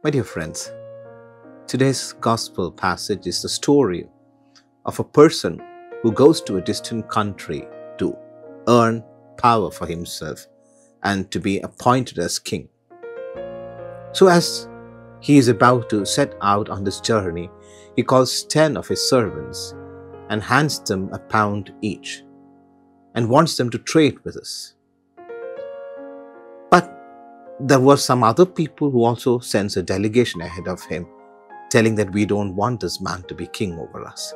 My dear friends, today's gospel passage is the story of a person who goes to a distant country to earn power for himself and to be appointed as king. So as he is about to set out on this journey, he calls 10 of his servants and hands them £1 each and wants them to trade with us. But there were some other people who also sends a delegation ahead of him, telling that we don't want this man to be king over us.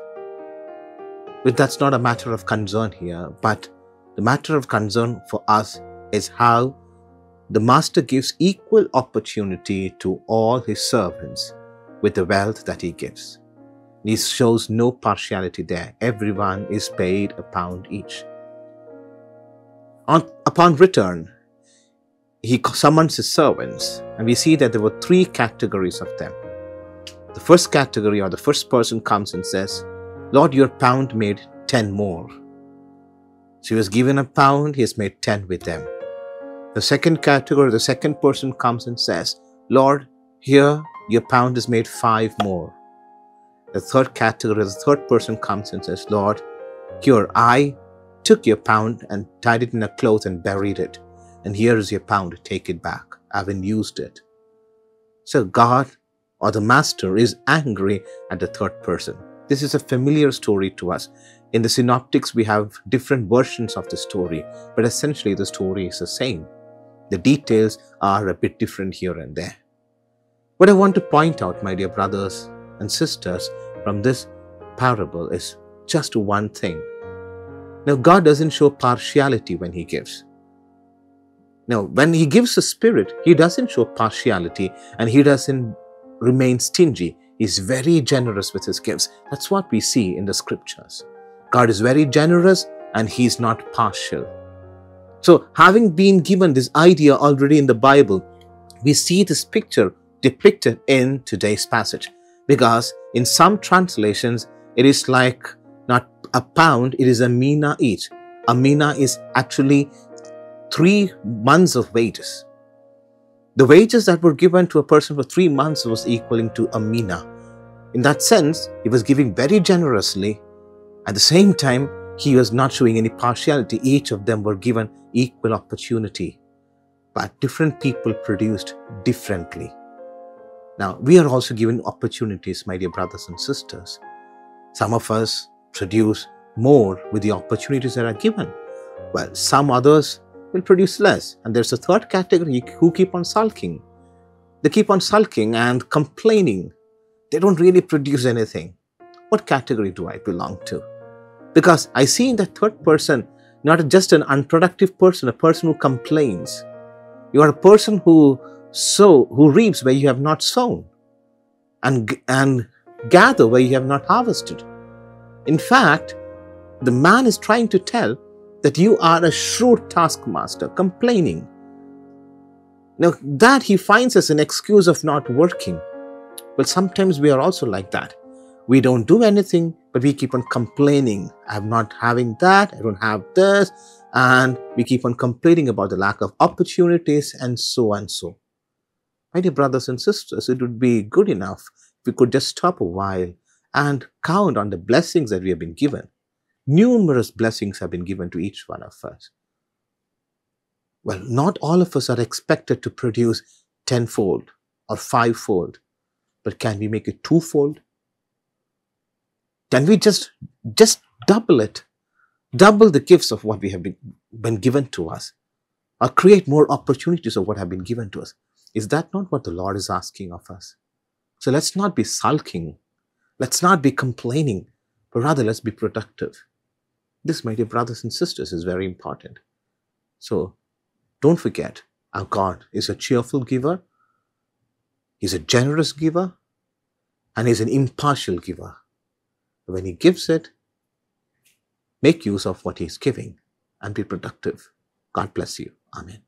But that's not a matter of concern here, but the matter of concern for us is how the master gives equal opportunity to all his servants with the wealth that he gives. He shows no partiality there. Everyone is paid £1 each. Upon return, he summons his servants, and we see that there were 3 categories of them. The first category, or the first person, comes and says, "Lord, your £1 made 10 more." So he was given £1, he has made 10 with them. The second category, the second person comes and says, "Lord, here your £1 has made 5 more." The third category, the third person comes and says, "Lord, here I took your £1 and tied it in a cloth and buried it. And here is your £1, take it back. I haven't used it." So God, or the master, is angry at the third person. This is a familiar story to us. In the synoptics, we have different versions of the story, but essentially the story is the same. The details are a bit different here and there. What I want to point out, my dear brothers and sisters, from this parable is just one thing. Now, God doesn't show partiality when he gives. Now, when he gives the Spirit, he doesn't show partiality and he doesn't remain stingy. He's very generous with his gifts. That's what we see in the scriptures. God is very generous and he's not partial. So, having been given this idea already in the Bible, we see this picture depicted in today's passage. Because in some translations, it is like not £1, it is a mina each. A mina is actually 3 months of wages. The wages that were given to a person for 3 months was equaling to a mina. In that sense, he was giving very generously. At the same time, he was not showing any partiality. Each of them were given equal opportunity. But different people produced differently. Now, we are also given opportunities, my dear brothers and sisters. Some of us produce more with the opportunities that are given, while some others will produce less. And there's a third category who keep on sulking. They keep on sulking and complaining. They don't really produce anything. What category do I belong to? Because I see in that third person not just an unproductive person, a person who complains. You are a person who reaps where you have not sown and gather where you have not harvested. In fact, the man is trying to tell that you are a shrewd taskmaster, complaining. Now, that he finds as an excuse of not working. Well, sometimes we are also like that. We don't do anything, but we keep on complaining. I'm not having that, I don't have this, and we keep on complaining about the lack of opportunities and so and so. My dear brothers and sisters, it would be good enough if we could just stop a while and count on the blessings that we have been given. Numerous blessings have been given to each one of us. Well, not all of us are expected to produce 10-fold or 5-fold, but can we make it 2-fold? Can we just double it? Double the gifts of what we have been given to us, or create more opportunities of what have been given to us. Is that not what the Lord is asking of us? So let's not be sulking. Let's not be complaining, but rather let's be productive. This, my dear brothers and sisters, is very important. So don't forget, our God is a cheerful giver. He's a generous giver, and he's an impartial giver. When he gives it, make use of what he's giving and be productive. God bless you. Amen.